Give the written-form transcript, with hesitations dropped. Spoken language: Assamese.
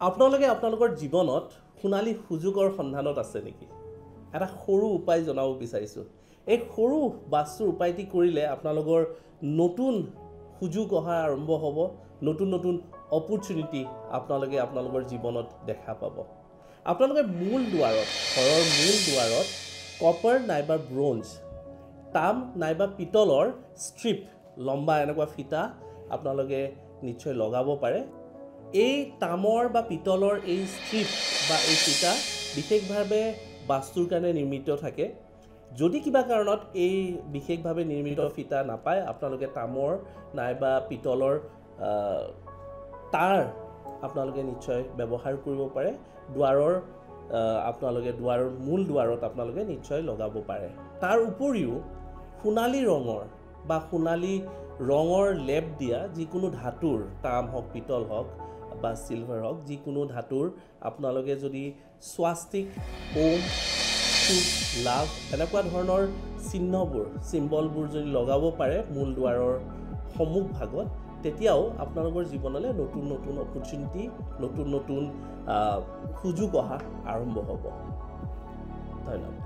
আপোনালোকে আপোনালোকৰ জীৱনত সোণালী সুযোগৰ সন্ধানত আছে নেকি? এটা সৰু উপায় জনাব বিচাৰিছোঁ। এই সৰু বাস্তুৰ উপায়টি কৰিলে আপোনালোকৰ নতুন সুযোগ অহা আৰম্ভ হ'ব, নতুন নতুন অপৰচুনিটি আপোনালোকে আপোনালোকৰ জীৱনত দেখা পাব। আপোনালোকে মূল দুৱাৰত, ঘৰৰ মূল দুৱাৰত কপাৰ নাইবা ব্ৰঞ্জ, তাম নাইবা পিতলৰ ষ্ট্ৰিপ, লম্বা এনেকুৱা ফিটা আপোনালোকে নিশ্চয় লগাব পাৰে। এই তামৰ বা পিতলৰ এই ষ্ট্ৰিপ বা এই ফিটা বিশেষভাৱে বাস্তুৰ কাৰণে নিৰ্মিত থাকে। যদি কিবা কাৰণত এই বিশেষভাৱে নিৰ্মিত ফিটা নাপায়, আপোনালোকে তামৰ নাইবা পিতলৰ তাঁৰ আপোনালোকে নিশ্চয় ব্যৱহাৰ কৰিব পাৰে। দুৱাৰৰ মূল দুৱাৰত আপোনালোকে নিশ্চয় লগাব পাৰে। তাৰ উপৰিও সোণালী ৰঙৰ বা সোণালী ৰঙৰ লেপ দিয়া যিকোনো ধাতুৰ, তাম হওক, পিতল হওক বা চিলভাৰ হওক, যিকোনো ধাতুৰ আপোনালোকে যদি স্বাস্তিক, ওম, সুখ, লাভ এনেকুৱা ধৰণৰ চিম্বলবোৰ যদি লগাব পাৰে মূল দুৱাৰৰ সন্মুখ ভাগত, তেতিয়াও আপোনালোকৰ জীৱনলৈ নতুন নতুন অপৰচুনিটি, নতুন নতুন সুযোগ অহা আৰম্ভ হ'ব। ধন্যবাদ।